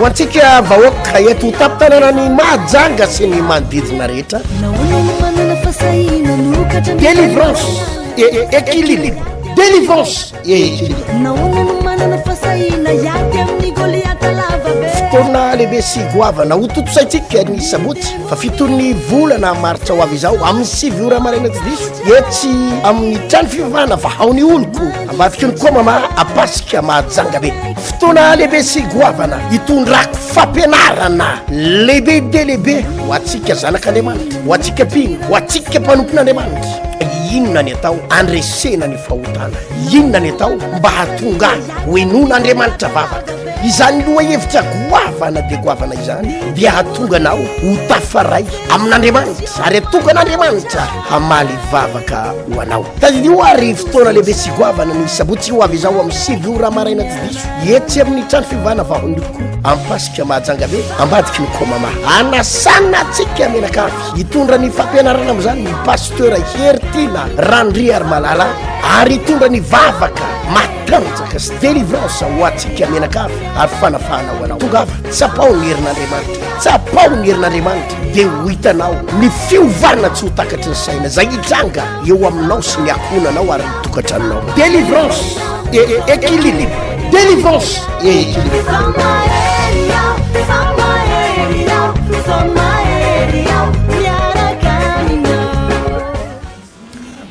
ho antsika vahoaka eto taptanana ny Mahajanga sy ny manodidina rehetra. Délivrance et équilibre. Délivrance et équilibre. Fotoana lehibe sy goavana ho totosaitsika ny Sabotsy fa fitony volana maritra ho avy izao amin'ny 7 ora maraina tsy diso etsy amin'ny trano fivavahana Vahao ny oloko ambadika ny koa mama apasika Mahajanga be. Fotoana lehibe sy goavana hitondrako fampianarana lehibe de lehibe ho atsika zanak'Andriamanitra, ho atsika mpino, ho atsika mpanompon'Andriamanitra. Inona ny atao andresena ny fahotana, inona ny atao mba hatonga hoenon'Andriamanitra vavaka. Izany loha hevitra goavana de goavana izany dia hatonga anao ho tafaray amin'Andriamanitra ary hatonga an'Andriamanitra hamaly vavaka ho anao. Tadidio ary fotoana lehibe sy goavana ny Sabotsy ho avy izao amin'ny 7 ora maraina tsy diso etsy amin'ny trano fivavahana Vahao ny oloko ampasika Mahajanga be ambadiky ny komama anasana atsika menakavy hitondra ny fampianarana amin'izany ny Pasteur Hery Tiana randri ary malala ary hitondra ny vavaka matanjaka sy délivrance ho atsika menakavy ary fanafahana ho anao. Tongava tsapao ny herin'Andriamanitra, tsapao ny herin'Andriamanitra dia ho hitanao ny fiovana tsy ho takatry ny saina zay hitranga eo aminao sy ny akonanao ary ny tokantranonao. Délivrance et équilibre. Délivrance et équilibre.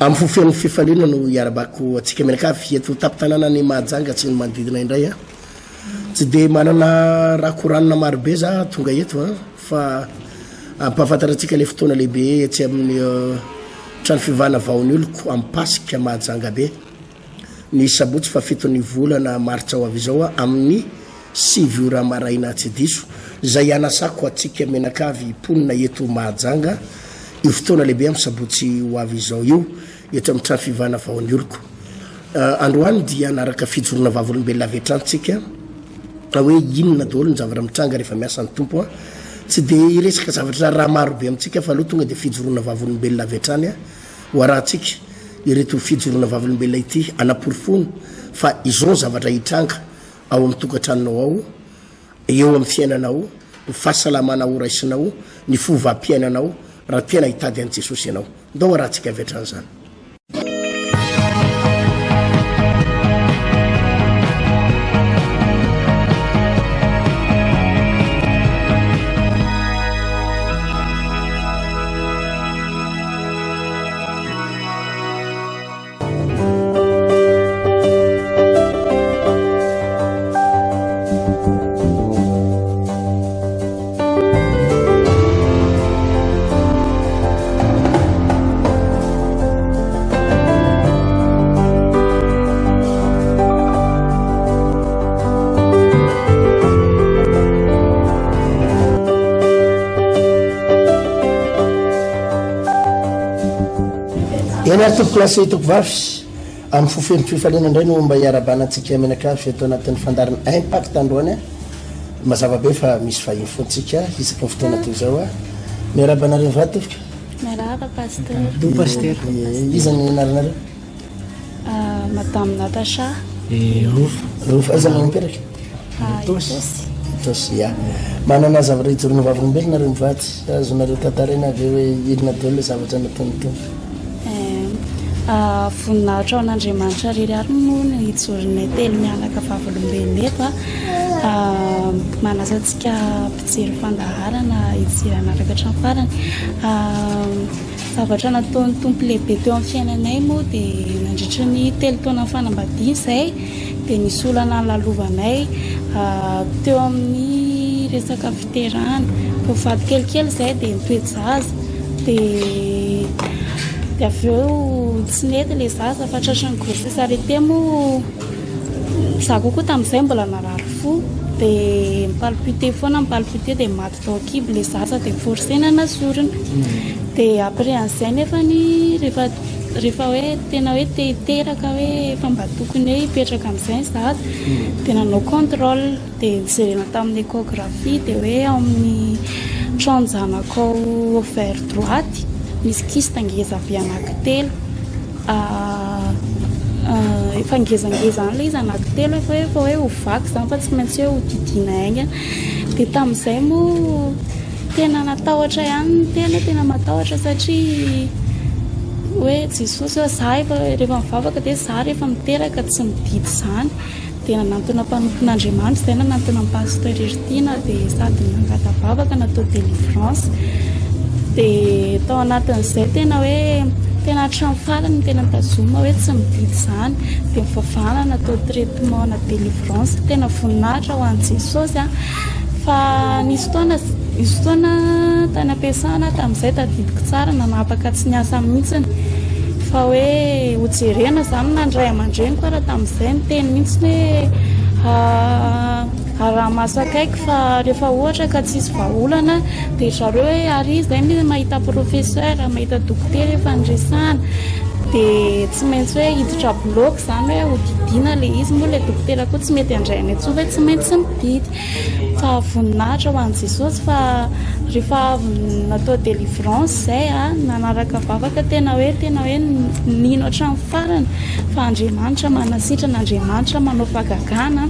Amin'ny fofen'ny fifaliana no iarabako atsika menakavy eto tapitanana ny Mahajanga tsy ny manodidina indray a. Tsy dia manana raha koranina marobe za tonga eto fa ampahafantarantsika le fotoana lehibe etsy amin'ny trano fivavahana Vahao ny oloko ampasika Mahajanga be ny Sabotsy fa 7 volana maritra ho avy izao amin'ny 7 ora maraina tsy diso zay anasako atsika menakavy ponina eto Mahajanga io fotoana lehibe amin'ny Sabotsy ho avy izao io eto amin'ny trano fivavahana Vahao ny oloko. Androany dia anaraka fijorona vavolombelona aveatrantsika hoe inona daholo ny zavatra mitranga rehefa miasa ny tompo tsy dia iresaka zavatra raha marobe amintsika fa aloha tonga dia fijorona vavolombelona aveatrany ho arahantsika ireto fijorona vavolombelona ity anaporofono fa izao zavatra hitranga ao amin'ny tokantranonao ao eo amin'ny fiainanao ny fahasalamanao raisinao ny fovampiainanao raha tena hitady an'i Jesosy ianao ndao arahantsika aveatrany zany. Ianarty tompoklasy tokovavy amin'ny fofen'ny fifaliana indray no mba hiarabanantsika menakavy eto anatin'ny fandarana impact androany mazava be fa misy vahiny fontsika isaka ny fotoana toy izao miarabanareo va tofoka? Miarahaba Pasteur. Do Pasteur. Iza ny anaranareo? Madame Natasha. Rofa aiza no mipetraka? Tosy ya. Manana zavatra hijoroana vavolombelona nareo mivady azonareo tantarena avy hoe inona daholo le zavatra nataony tompo? Voninahitra ao an'Andriamanitra rirary moa ny hijorona telo mianaka vavolombelona eto manasa antsika mpijery fandaharana hijery anaraka hatrany farany. Zavatra nataon'ny tompo lehibe teo amin'ny fiainanay moa dia nandritra ny 3 taona fanambadiana izay dia nisy olana lalovanay teo amin'ny resaka fiterahana mpivady kelikely izay dia nitoety zaza dia avy eo tsy nety ilay zaza fa tratran'ny grossesse arrêté moa za kokoa tamin'izay mbola narary fo dia mipalpité foana dia maty tao kibo ilay zaza dia forcena nasorona dia après an'izay nefany rehefa hoe tena hoe teraka hoe efa mba tokony hoe hipetraka amin'izay ny zaza dia nanao contrôle dia nijerena tamin'ny échographie dia hoe ao amin'ny tranjanako vers droite misy kista ngeza be anankitelo efa ngezangezany le izy anankitelo efa hoe ho vaky zany fa tsy maintsy hoe ho didina aigna dia tamin'izay moa tena natahotra ihany tena matahotra satria hoe Jesosy hoe za rehefa mivavaka dia za rehefa miteraka tsy mididy izany dia nanantona mpanompon'Andriamanitra izay nanantona Pasteur Hery dia sady nangatavavaka natao délivrance dia tao anatin'izay tena hoe tena hatramin'ny farany tena tazoma hoe tsy mididy izany dia mivavahana natao traitement na délivrance tena voninahitra ho an'i Jesosy fa nisy fotoana tany ampiasana tamin'izay tadidiko tsara nanapaka tsy niasa mihitsiny fa hoe hojerena izany nandray aman-dreniko raha tamin'izay miteny mihitsy hoe raha maso akaiky fa rehefa ohatra ka tsisy vahaolana dia zareo hoe ary izay misy mahita professeur mahita dokotera efa nresana dia tsy maintsy hoe hiditra bloka izany hoe hodidina le izy moa ilay dokotera koa tsy mety andrainy atsoa hoe tsy maintsy mididy fa voninahitra ho an'i Jesosy fa rehefa natao délivrance izay nanaraka vavaka tena hoe nino hatramin'ny farany fa Andriamanitra manasitrana Andriamanitra manao fagagana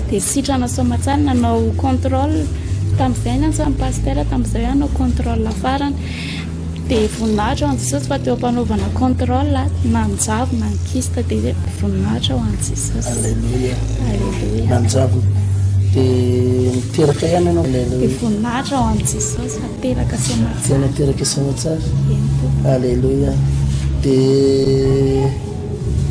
dia sitrana soamatsara nanao contrôle tamin'izay nantsany Pasteur tamin'izay hanao contrôle farany dia voninahitra ho an'i Jesosy fa teo ampanaovana contrôle nanjavy nankista dia voninahitra ho an'i Jesosy. Alleluia. Nanjavy dia miteraka ihany ianao. Dia voninahitra ho an'i Jesosy fa teraka soamatsara. Tena teraka soamatsara. Alleluia. Dia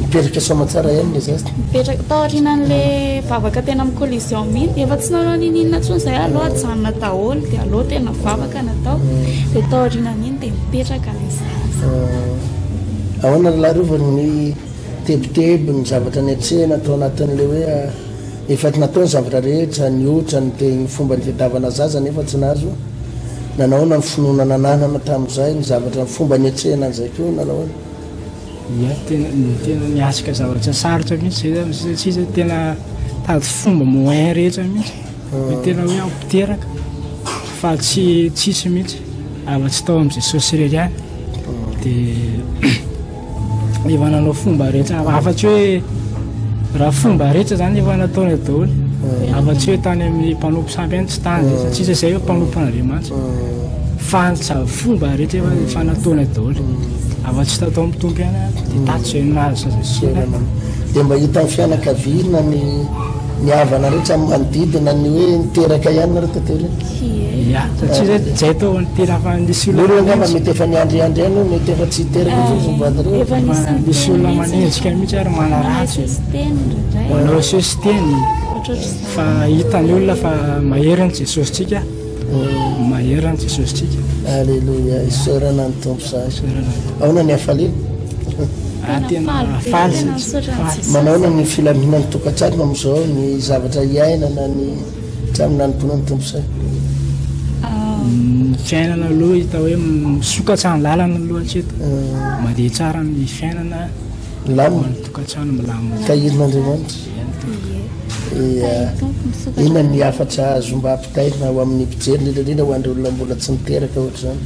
mipetraka soamatsara ihany le zasy. Mipetraka tao aorianan'ilay vavaka tena amin'ny collision mihitsy efa tsy nanao ninina intsony izay aloha ajanona daholo dia aloha tena vavaka natao dia tao aorianan'iny dia mipetraka ilay zaza. Ahoana larovany tebiteby ny zavatra niatrehana atao anatin'ilay hoe efa natao ny zavatra rehetra niotrany dia ny fomba ny fiadavana zaza nefa tsy nazo nanaona ny finoana nananana tamin'izay ny zavatra ny fomba niatrehana an'izay koa nanaona. Ia tena niasika zavatra sarotra mihitsy zay tsisy tena tady fomba moyen rehetra mihitsy hoe tena hoe ampiteraka fa tsisy mihitsy afa-tsy tao amin'i Jesosy irery ihany dia efa nanao fomba rehetra afa-tsy hoe raha fomba rehetra zany efa nataony daholo afa-tsy hoe tany amin'ny mpanompo samby ihany tsy tany tsisy izay hoe mpanompon'Andriamanitra fa fomba rehetra efa nataony daholo afa-tsy tatao mitompo ihany dia tato izay nahazo zaza dia mba hita amin'ny fianakaviana ny havana rehetra manodidina ny hoe niteraka ihany nareo tantely ia satria zay tao nitera fa nisy olona mety efa niandriandry ihany mety efa tsy hiteraka zozovady reo nisy olona manenjika mihitsy ary manaratsy manao sositeny fa hitany olona fa maheriny Jesosy tsika maheriny Jesosy tsika. Alleluia isorana ny tompo zaza ahoana ny hafalina tena faly manaona ny filaminany tokantrano amin'izao ny zavatra iainana ny tramina nymponany tompo zay fiainana aloha hita hoe misokatra ny lalana aloha hatreto mandeha tsara ny fiainana lamina ny tokantrano milamina tahirin'Andriamanitra. Inona ny afatra zomba ampitaina ho amin'ny mpijery indrindrandrindra ho an'ireo olona mbola tsy miteraka ohatra zany.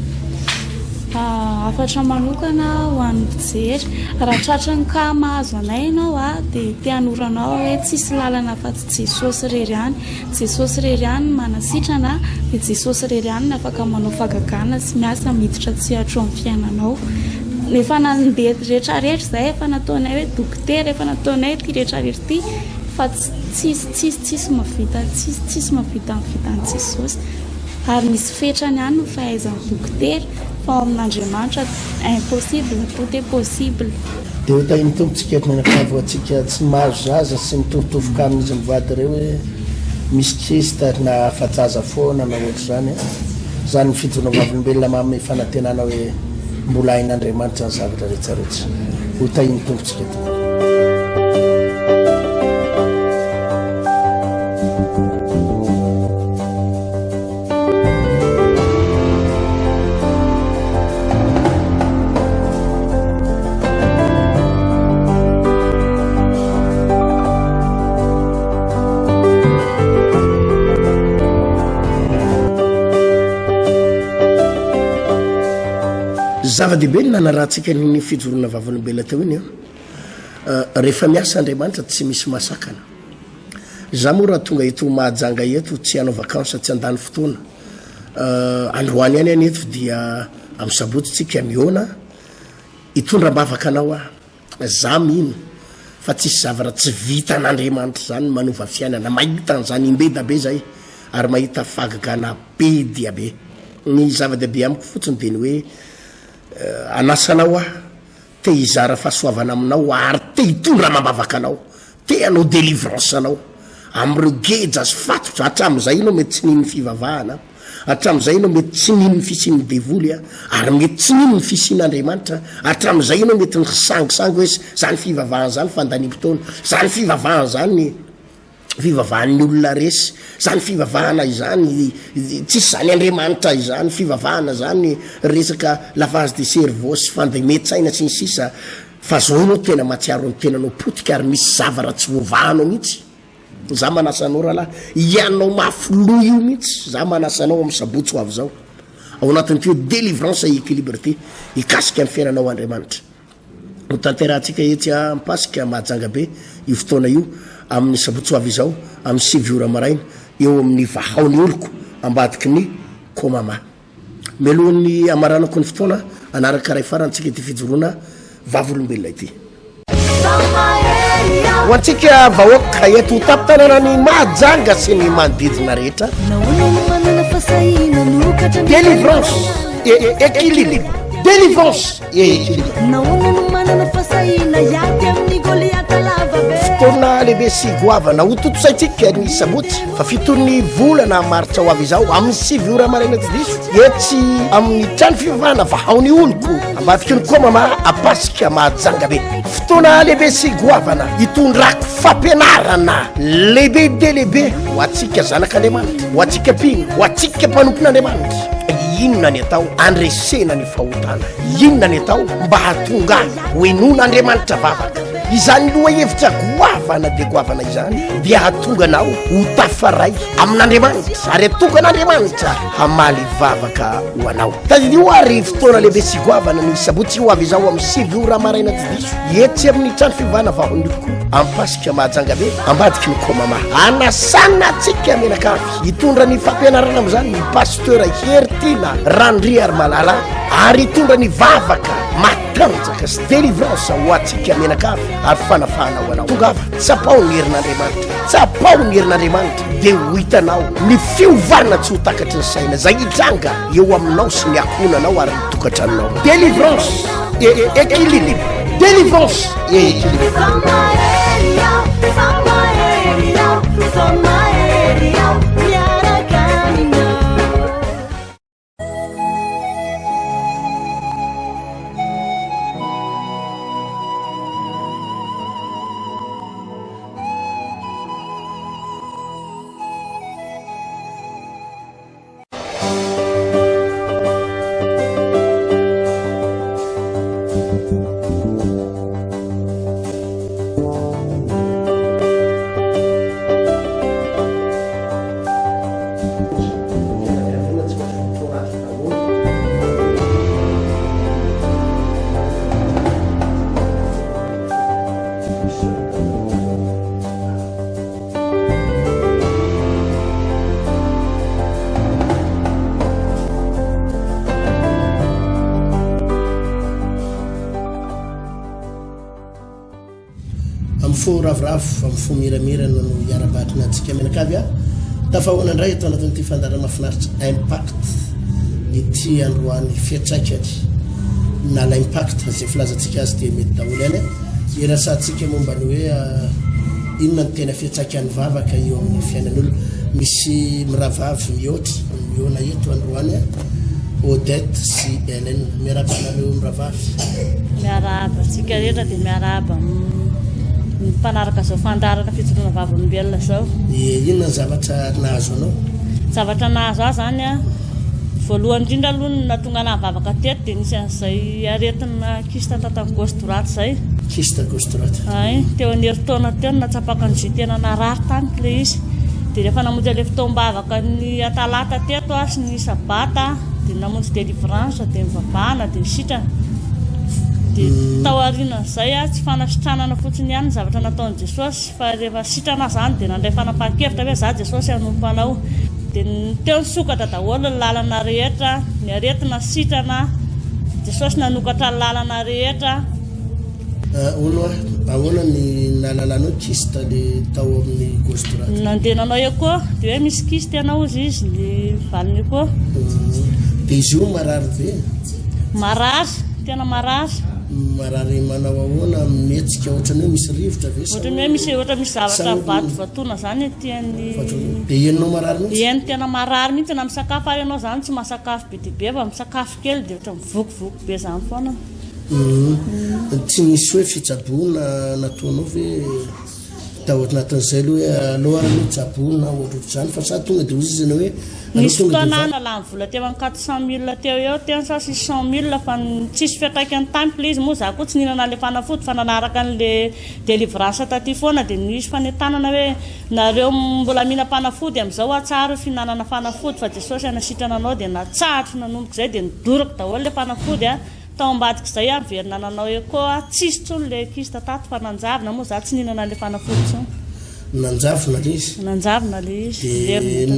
Afatra manokana ho an'ny mpijery raha tratrany ka mahazo anay ianao dia te-hanoranao hoe tsisy lalana afa-tsy Jesosy irery ihany. Jesosy irery ihany manasitrana dia Jesosy irery ihany afaka manao fagagana sy miasa miditra tsy hatro amin'ny fiainanao. Efa nandeha rehetrarehetra izay efa nataonay hoe dokotera efa nataonay ty rehetrarehetra ty fa tsisy mavita vitan'ny Jesosy ary misy fetrany ihany no fahaizan'ny dokotera fa amin'Andriamanitra impossible tout est possible. Dia hoe tahiny tompontsika etinanakavo atsika tsy mahazo zaza sy mitovitovika amin'izy mivady ireo hoe misy Krista na afa-jaza foana na ohatra zany zany ny fijona vavolombelona mamy fanantenana hoe mbola hain'Andriamanitra ny zavatra rehetrarehetra ho tahiny tompontsika eto. Zava-dehibe ny nanarahantsika ny fijorona vavolombelona teo iny rehefa miasa andriamanitra tsy misy masakana za moa raha tonga eto mahajanga eto tsy hanao vakansa tsy andany fotoana androany any any eto dia amin'ny sabotsy tsika miona hitondra-bavaka anao za mino fa tsisy zavatra tsy vita n'andriamanitra zany manova fiainana mahita n'zany imbedabe zay ary mahita fagagana be dia be ny zava-dehibe amiko fotsiny de ny hoe anasanao te hizara fahasoavana aminao ary te hitondra mambavaka anao te anao délivrance anao am'ireo geja sy fatotra hatram'izay anao mety tsy niny fivavahana hatram'izay anao mety tsy niny fisiany devoly ary mety tsy niny fisian'andriamanitra hatram'izay anao mety nysangisangy hoe zany fivavahana zany fandanimpotoana zany fivavahana zany fivavahan'ny olona resy zany fivavahana izany tsisy zany andriamanitra izany fivavahana zany resaka lavage de cerveau sy fandemetsaina sy ny sisa fa zao anao tena matsiaro ny tenanao potika ary misy zavatra tsy voavahanao mihitsy za manasanao rahalahy ianao mafilo io mihitsy za manasanao amin'ny sabotsy ho avy zao ao anatin'ty hoe délivrance équilibre ty ikasika amin'ny fiainanao andriamanitra ho tanterahantsika etsy mipasika mahajanga be io fotoana io amin'ny sabotsy ho avy izao amin'ny 7 ora maraina eo amin'ny Vahao ny oloko ambadiky ny komama melohan'ny amaranako ny fotoana anaraka ray farantsika ty fijoroana vavolombelona ity ho antsika vahoaka eto ho tapitanana ny mahajanga sy ny manodidina rehetra délivrance équilibre délivrance équilibre fotoana lehibe sy goavana ho totosaitsika ny sabotsy fa fitony volana maritra ho avy izao amin'ny 7 ora maraina tsy diso etsy amin'ny trano fivavahana Vahao ny oloko ambadiky ny komama apasika mahajanga be fotoana lehibe sy goavana hitondrako fampianarana lehibe de lehibe ho atsika zanak'andriamanitra ho atsika mpino ho atsika mpanompon'andriamanitra inona ny atao andresena ny fahotana inona ny atao mba hatonga hoenon'andriamanitra vavaka izany loha hevitra goavana de goavana izany dia hatonga anao ho tafaray amin'andriamanitra ary hatonga an'andriamanitra hamaly vavaka ho anao tadio ary fotoana lehibe sy goavana ny sabotsy ho avy izao amin'ny 7 ora maraina tsy diso etsy amin'ny trano fivavahana Vahao ny oloko ampasika mahajanga be ambadiky ny komama anasana atsika menakavy hitondra ny fampianarana am'izany ny pasteur Hery randri ary malala ary hitondra ny vavaka matanjaka sy délivrance ho atsika menakavy ary fanafahana ho anao tongava tsapao ny herin'andriamanitra tsapao ny herin'andriamanitra de ho hitanao ny fiovana tsy ho takatry ny saina zay hitranga eo aminao sy ny akonanao ary mitokatranonao délivrance équilibre délivrance équilibre fo ravoravo amin'ny fo miramirana no iarabatrina antsika menakavy tafahoana indray atao anatin'ity fandarana mahafinaritra impact ity androany fiatraikany nala impact zay filazantsika azy dia mety daholo any irasantsika momba ny hoe inona ny tena fiatraikany vavaka eo amin'ny fiainan'olo misy miravavy mihoatra miona eto androany Odette sy Hélène miaraba nareo miravavy miaraba tsika rehetra dia miaraba mpanaraka zao fandarana fijoroana vavolombelona zao inona ny zavatra nahazo anao zavatra nahazo ahy zany voalohany indrindra aloha ny natonga anahy vavaka teto dia nisy an'izay aretina kista tatany gauche droite zay kista gauche droite ay teo an'heritaona teo natsapaka ny tena narary tany le izy dia rehefa namonjy le fotoam-bavaka ny atalata teto sy ny sabata dia namonjy délivrance dia mivavahana dia sitrana dia tao aorianan'izay tsy fanasitranana fotsiny ihany ny zavatra nataon'i Jesosy fa rehefa sitrana zany dia nandray fanapahan-kevitra hoe za Jesosy hanompanao dia teo nisokatra daholo ny lalana rehetra ny aretina sitrana Jesosy nanokatra ny lalana rehetra. Ahoana ny nalalanao kista le tao amin'ny gauche droite nandehananao eo koa dia hoe misy kista ianao izy ny valiny koa dia izy io marary be marary tena marary manao ahoana mihetsika ohatrany hoe misy rivotra ve ohatrany hoe misy zavatra vato vatona zany tiany dia enonao marary mihitsy eny tena marary mihitsy na misakafo ary ianao zany tsy mahasakafo be dia be fa misakafo kely dia ohatra mivokovoko be zany foana. Tsy misy hoe fitsaboana nataonao ve taoanatin'izay aloha aloha mitsaboana ohatr'izany fa sa tonga dia ozy izy hoe nisy fotoana nalany vola teo amin'ny 400 000 teo eo tena sa 600 000 fa tsisy fiatraikany temple izy moa za koa tsy nihinana le fanafody fa nanaraka an'le délivrance taty foana dia nisy fanetanana hoe nareo mbola mihina fanafody amin'izao atsara fihinanana fanafody fa Jesosy anasitrana anao dia natsahatra nanomboka izay dia nidoroko daholo le fanafody tao ambadika izay averina nanao eo koa tsisy tsony le kista tato fa nanjavina moa za tsy nihinana le fanafody tsony nanjavina le izy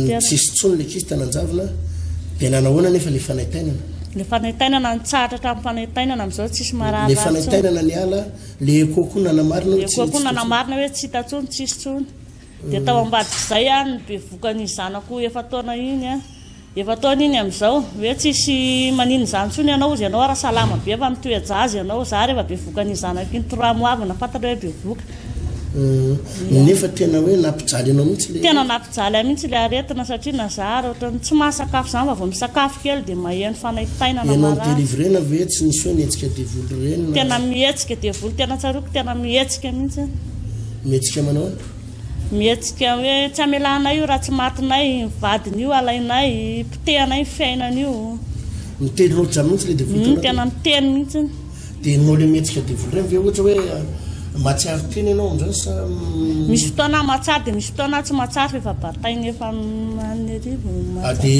dia tsisy tsony le kista nanjavina dia nanahoana nefa le fanaitainana le fanaitainana nitsahatra hatramin'ny fanaitainana amin'izao tsisy marary le fanaitainana ny ala le kokoa nanamarina hoe tsy hita tsony tsisy tsony dia tao ambadika izay ny bevokan'izy zanako efa taona iny efa taona iny amin'izao hoe tsisy manino zany tsony ianao izy ianao raha salama be fa mitoejazy ianao za rehefa bevokan'izy zanako iny toramoavina fantatra hoe bevoka nefa tena hoe nampijaly ianao mihitsy le tena nampijaly mihitsy le aretina satria nazara ohatrany tsy mahasakafo zany fa vao misakafo kely dia maheno fanaitainana ianao délivrena ve tsy nisy hoe mihetsika devoly reny tena mihetsika devoly tena tsaroko tena mihetsika mihitsy mihetsika manao mihetsika hoe tsy amelanay io raha tsy matinay vadiny io alainay pitehanay fiainana io miteny loatra mihitsy le devoly tena miteny mihitsy dia nao le mihetsika devoly reny ve ohatra hoe matsiaro teny ianao amin'izany sa misy fotoana matsary dia misy fotoana tsy matsary rehefa batainy efa anyrivo dia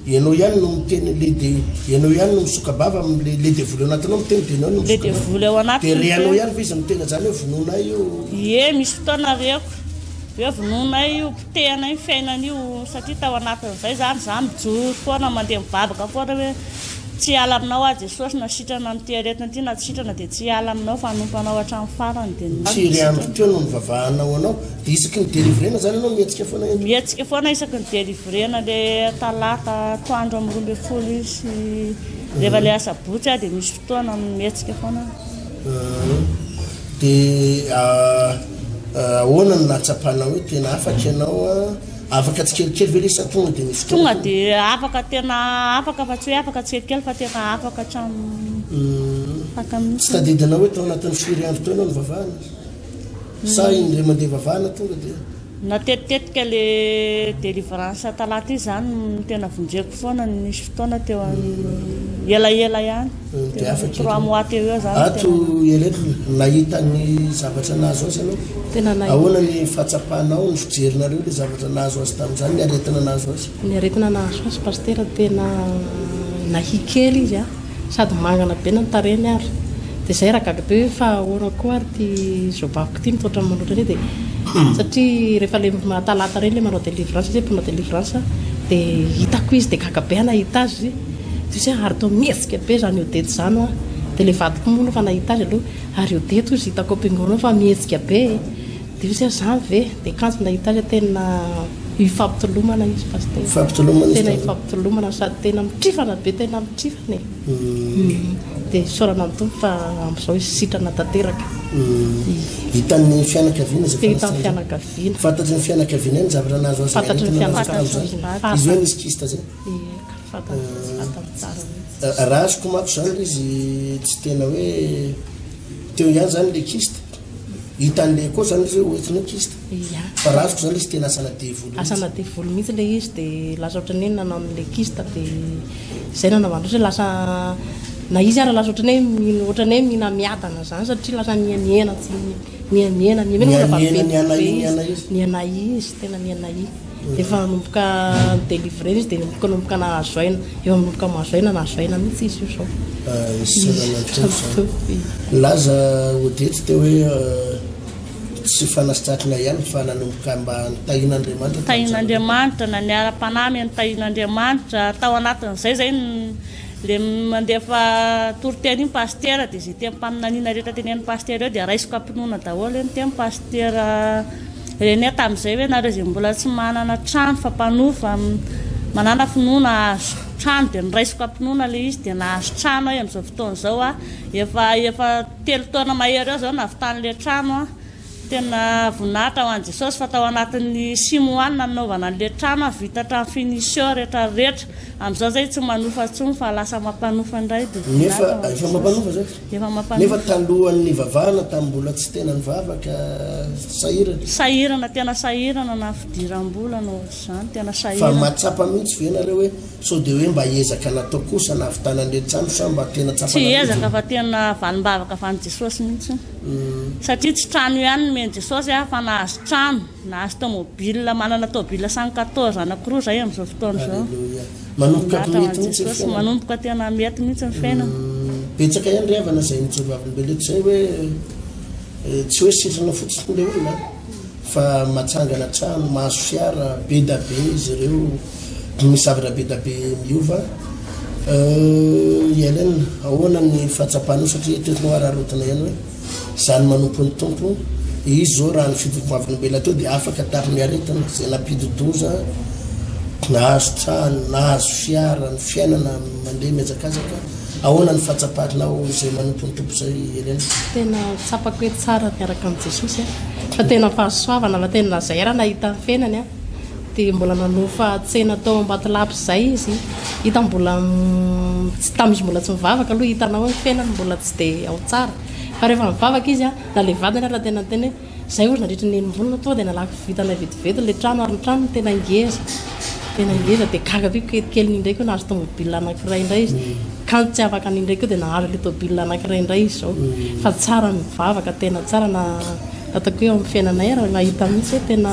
ianao ihany no miteny ianao ihany no misokabava le devoly ao anatinao miteny dia ianao le devoly ao anatiny dia reanao ihany fa izy mitena zany hoe vononay io misy fotoana reko hoe vononay io pitehanay fiainana io satria tao anatin'izay zany za mijoro foana mandeha mivavaka foana hoe tsy ala aminao Jesosy nasitrana amin'ity aretina ity na tsy sitrana dia tsy ala aminao fa anompanao hatramin'ny farany dia tsy ry andro teo no mivavahanao anao dia isaky ny délivrena zany ianao mihetsika foana isaky ny délivrena le talata toandro amin'ny 12 izy rehefa le sabotsy dia misy fotoana mihetsika foana dia ahoana no natsapanao hoe tena afaka ianao afaka tsikelikely ve lesa tonga dia misy tonga dia afaka tena afaka fa tsy hoe afaka tsikelikely fa tena afaka hatramin'ny tsy tadidinao hoe tao anatin'ny firy andro teo ianao no vavahana sa iny le mandeha vavahana tonga dia natetitetika le délivrance talata izy zany tena vonjeko foana nisy fotoana teo elaela ihany dia afaka 3 mois teo eo zany ato eleko nahita ny zavatra nahazo azy ianao ahoana ny fahatsapahanao ny fijerinareo le zavatra nahazo azy tamin'izany ny aretina nahazo azy ny aretina nahazo azy Pasteur tena nahikely izy sady mangana be nantareny ary dia izay raha gaga be hoe fa ahoana koa ary ty zobaviko ty mitotra manoatra re dia satria rehefa le talata reny le manao délivrance izy mpanao délivrance dia hitako izy dia gaga be nahita azy izy ary tao mihetsika be zany odety zany dia le vadiko moa no fa nahita azy aloha ary odeto izy hitako ampingoana fa mihetsika be dia izy zany ve dia kanjo nahita azy tena ifampitolomana izy Pasteur tena ifampitolomana sady tena mitrifana be tena mitrifana dia sorana amin'ny tompo fa amin'izao izy sitrana tanteraka hitan'ny fianakaviana dia hitan'ny fianakaviana fantatry ny fianakaviana ny zavatra nahazo azy fantatry ny fianakaviana izy hoe nisy kista zay raha azoko mako zany izy tsy tena hoe teo ihany zany le kista hitan'le koa zany izy hoe oentina kista fa raha azoko zany izy tena asana devoly mihitsy le izy dia lasa ohatrany hoe nanao n'le kista dia izay nanavandroatra hoe lasa na izy ary lasa ohatrany hoe mihina miadana zany satria lasa miamiena izy tena mianai efa nomboka délivrer izy dia nomboka nahazo aina eo nomboka mahazo aina nahazo aina mihitsy izy io zao laza odety teo hoe tsy fanasitratrina ihany fa nanomboka mba nitahin'Andriamanitra na ny ara-panahy nitahin'Andriamanitra tao anatin'izay zay le mandefa toroteny iny Pasteur dia izay tem-paminaniana rehetra tenen'ny Pasteur eo dia raisiko ampinoana daholo eny teny Pasteur reny tamin'izay hoe nareo izay mbola tsy manana trano fa mpanofa manana finoana azo trano dia niraisiko ampinoana le izy dia nahazo trano aho amin'izao fotoana izao efa 3 taona mahery eo zao navitan'le trano tena voninahitra ho an'i Jesosy fa tao anatin'ny simoany nanaovana an'le trano vita trano finition rehetra amin'izao zay tsy manofa tsony fa lasa mampanofa indray dia efa mampanofa zay nefa talohan'ny vavahana tambola tsy tena nivavaka sahirana tena sahirana na fidiram-bola no zany tena sahirana fa matsapa mihitsy venareo hoe so dia hoe mba ezaka natao kosa na havitanan'le trano sa mba tena tsapa tsy ezaka fa tena valim-bavaka fa an'i Jesosy mihitsy satria tsy trano ihany men Jesosy fa nahazo trano nahazo tomobile manana tomobile 114 anakiroa zay amin'izao fotoana zao manomboka mety mihitsy manomboka tena mety mihitsy ny fiainana betsaka ihany ry havana zay mitsovavin'beleto zay hoe tsy hoe sitrana fotsiny le olona fa matsangana trano mahazo fiara be da be izy ireo misy zavatra be da be miova ialana ahoana ny fahatsapana satria tetinao ararotina ihany hoe zany manompo ny tompo izy zao raha ny fitovoavin'bela teo dia afaka tapiny aretana zay nampidodoza nahazo trano nahazo fiara ny fiainana mandeha miazakazaka ahoana ny fahatsaparinao zay manompo ny tompo zay elena tena tsapako hoe tsara miaraka amin'i Jesosy fa tena fahasoavana fa tena zay raha nahita ny fiainany dia mbola nanofa tsena tao ambatolapy zay izy hita mbola tamizy mbola tsy mivavaka aloha hitanao ny fiainany mbola tsy dia ao tsara fa rehefa mivavaka izy na le vadiny raha tena teny hoe zay ozy nandritra ny enimbolona toa dia nalako vitana vetivety le trano ary ny trano tena ingeza dia gaga be kelikely indraiky hoe nahazo tomobile anankiray indray izy kano tsy afaka n'indraiky eo dia nahazo le tomobile anankiray indray izy zao fa tsara mivavaka tena tsara na ataoko hoe amin'ny fiainanay raha mahita mihitsy hoe tena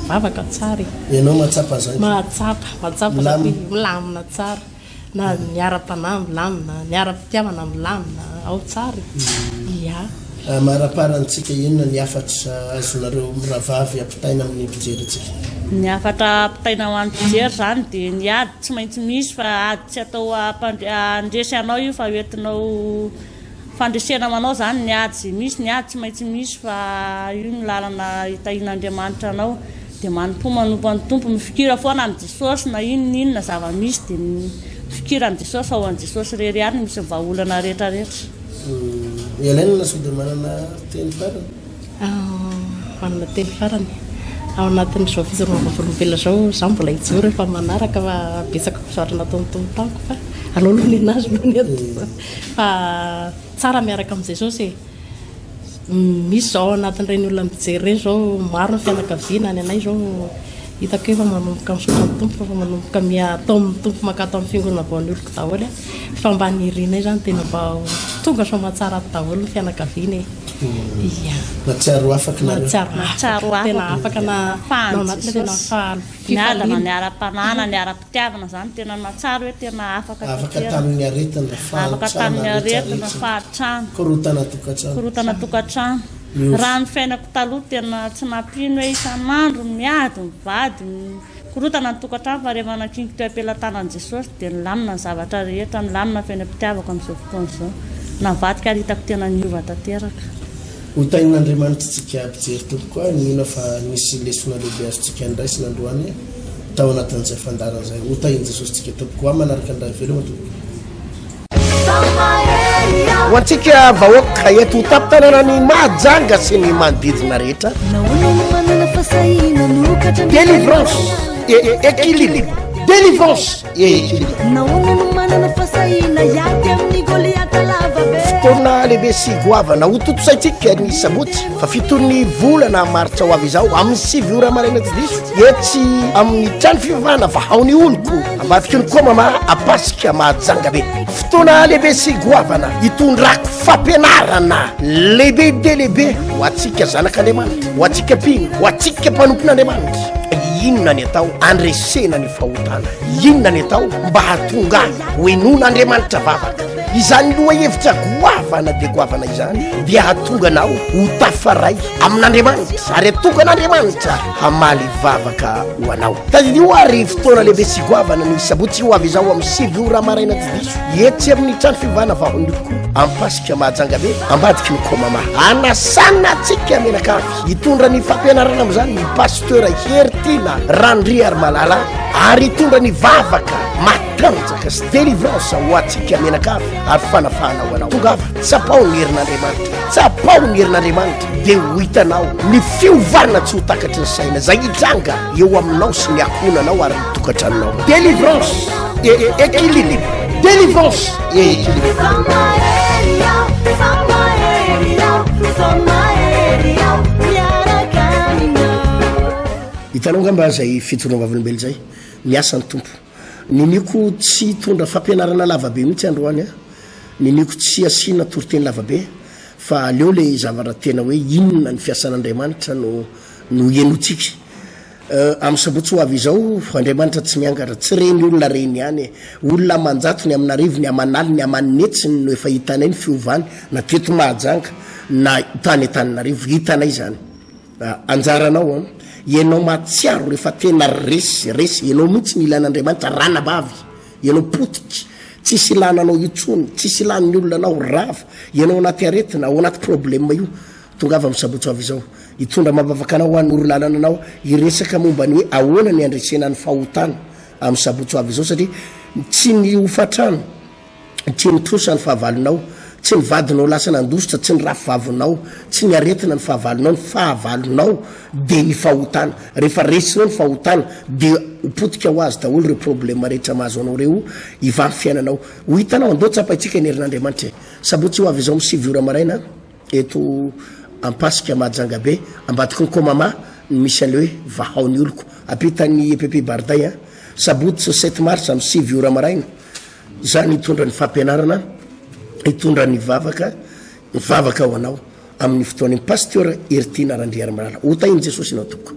mivavaka tsara ianao mahatsapa zay mahatsapa milamina tsara na miara-panahy milamina miara-pitiavana milamina ao tsara ia maharaparantsika inona ny afatra azonareo miravavy ampitaina amin'ny mpijery tsika ny afatra ampitaina ho an'ny mpijery zany dia ny ady tsy maintsy misy fa ady tsy atao andresy anao io fa hoentinao fandresena manao zany ny ady zay misy ny ady tsy maintsy misy fa io ny lalana hitahin'Andriamanitra anao dia manompo ny tompo mifikira foana amin'ny Jesosy na inona zava-misy dia fikira amin'ny Jesosy ao an'i Jesosy rery ary misy vahaolana rehetrarehetra Elena sao dia manana teny farany manana teny farany ao anatin'izao fizaroana volombelona zao zaho mbola hijoro rehefa manaraka fa betsaka misaotra nataony tompotanko fa aloaloha ny nazy lohany fa tsara miaraka amin'ny Jesosy misy zao anatin'ireny olona mijery reny zao maro ny fianakaviana any anay zao hitako efa manomboka misaotra amin'ny tompo fa manomboka miatao amin'ny tompo makato amin'ny fiangonana vaon'ny oloko daholo fa mba nirinay zany tena mba tonga so mahatsara daholo ny fianakaviana ia matsiaro afaka matsiaro tena afaka na anatina tena fahaly miadana ny ara-panana ny ara-pitiavana zany tena matsaro hoe tena afaka tamin'ny aretina afaka tamin'ny aretina fahatrano korotana tokantrano raha ny fiainako taloha tena tsy nampino hoe isan'andro miady mivady korotana ny tokantrano fa rehefa nakingo teo am-pelantanan'i Jesosy dia nilamina ny zavatra rehetra nilamina fiainam-pitiavako amin'izao fotoana izao navadika ary hitako tena niova tanteraka hotain'Andriamanitra tsika mpijery tompoko a nina fa misy lesona lehibe azontsika andraisina androany tao anatin'izay fandarana zay hotainy Jesosy tsika tompoko a manaraka andray veloma tompoko ho antsika vahoaka eto tapitananan ny Mahajanga sy ny manodidina rehetra délivrance équilibre délivrance fotoana lehibe sy goavana ho totosaitsika ny Sabotsy fa fitony volana maritra ho avy izao amin'ny 7 ora maraina tsy diso etsy amin'ny trano fivavahana Vahao ny onoko ambadiky ny komama apasika Mahajanga be fotoana lehibe sy goavana hitondrako fampianarana lehibe de lehibe ho atsika zanak'Andriamanitra ho atsika mpino ho atsika mpanompon'Andriamanitra inona ny atao andresena ny fahotana, inona ny atao mba hatonga hoenon'Andriamanitra vavaka. Izany loha hevitra goavana dia goavana izany dia hatonga nao ho tafaray amin'Andriamanitra ary hatonga n'Andriamanitra hamaly vavaka ho anao. Tadidio ary fotoana lehibe sy goavana ny sabotsy ho avy izao amin'ny 7 ora maraina tsy diso etsy amin'ny trano fivavahana Vahao ampasika Mahajanga be ambadiky ny komama anasana atsika menakavy hitondra ny fampianarana amin'izany ny Pasteur Hery Tiana randry ary malala ary hitondra ny vavaka matanjaka sy délivrance ho atsika menakavy ary fanafahana ho anao. Tongava tsapao ny herin'Andriamanitra, tsapao ny herin'Andriamanitra dia ho hitanao ny fiovana tsy ho takatry ny saina zay hitranga eo aminao sy ny akonanao ary mitokatranonao. Délivrance et équilibre, délivrance et équilibre. Hitanao ngamba zay fitondra vavolombelo zay miasa ny tompo. Niniko tsy hitondra fampianarana lavabe mihitsy androany a, niniko tsy asiana toroteny lavabe fa aleo le zavatra tena hoe inona ny fiasan'Andriamanitra no henotsika. Amin'ny sabotsy ho avy izao Andriamanitra tsy miangatra, tsy reny olona reny ihany, olona manjato ny amin'arivo ny amanaly ny amanetsiny no efa hitanay ny fiovany na teto Mahajanga na tany Antananarivo hitanay zany. Anjaranao ianao matsiaro rehefa tena resy ianao mihitsy ny ilan'Andriamanitra ranabavy, ianao potiky tsisy ilananao itsony, tsisy ilan'ny olona anao rava, ianao anaty aretina ao anaty problème io. Tongava amin'ny sabotsy ho avy izao hitondra mabavaka anao ho an'ny orolalana anao hiresaka momba ny hoe ahoana ny andresena ny fahotana amin'ny sabotsy ho avy izao satria tsy ny hofatrano, tsy ny trosa ny fahavalonao, tsy ny vadinao lasa nandositra, tsy ny rafivavonao, tsy ny aretina ny fahavalonao, ny fahavalonao dia ny fahotana. Rehefa resinao ny fahotana dia potika ho azy daholo ireo problème rehetra mahazo anao reo hivamy fiainanao. Ho hitanao andao tsapaitsika ny herin'Andriamanitra. Sabotsy ho avy izao amin'ny 7 ora maraina eto ampasika Mahajanga be ambadiky ny komama misy an'le hoe Vahao ny oloko apitan'ny EPP Barday sabotsy 7 mars amin'ny 7 ora maraina. Zany hitondra ny fampianarana, hitondra ny vavaka ho anao amin'ny fotoan'ny Pasteur Hery Tiana randry ary malala. Hotahiny Jesosy ianao toko.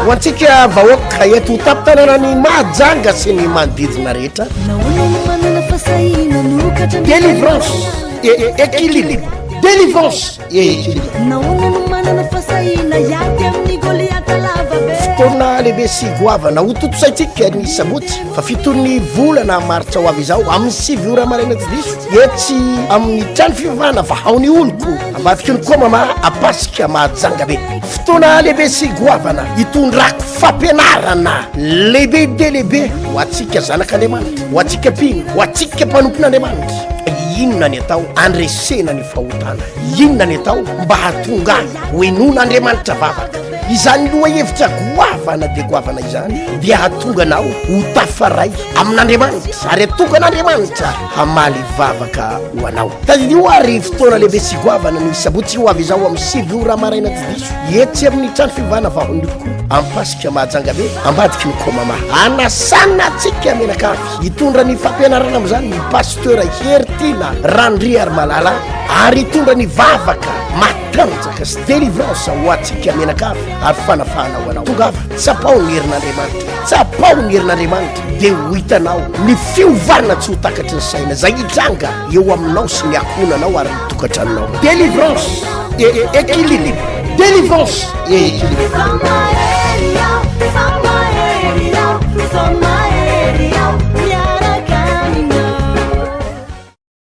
Ho antsika vahoaka eto tapitana ny Mahajanga sy ny manodidina rehetra. Délivrance et équilibre, délivrance et équilibre. Fotoana lehibe sy goavana ho totosaitsika ny sabotsy fa fitony volana maritra ho avy izao amin'ny 7 ora maraina tsy diso etsy amin'ny trano fivavahana Vahao ny oloko ambadiky ny komama apasika Mahajanga be. Fotoana lehibe sy goavana hitondrako fampianarana lehibe de lehibe ho atsika zanak'Andriamanitra, ho atsika mpino, ho atsika mpanompon'Andriamanitra. Inona ny atao andresena ny fahotana, inona ny atao mba hatonga hoenon'Andriamanitra vavaka. Izany loha hevitra goavana dia goavana izany dia hatonga nao ho tafaray amin'Andriamanitra ary hatonga n'Andriamanitra hamaly vavaka ho anao. Tadidio ary fotoana lehibe sy goavana ny sabotsy ho avy izao amin'ny 7 ora maraina tsy diso etsy amin'ny trano fivavahana Vahao ampasika Mahajanga be ambadiky ny komama anasana atsika menakavy hitondra ny fampianarana amin'izany ny Pasteur Hery Tiana randry ary malala ary hitondra ny vavaka matanjaka sy délivrance ho atsika menakavy ary fanafahana ho anao. Tongava tsapao ny herin'Andriamanitra, tsapao ny herin'Andriamanitra dia ho hitanao ny fiovana tsy ho takatry ny saina zay hitranga eo aminao sy ny akonanao ary mitokatranonao. Délivrance et équilibre, délivrance et équilibre.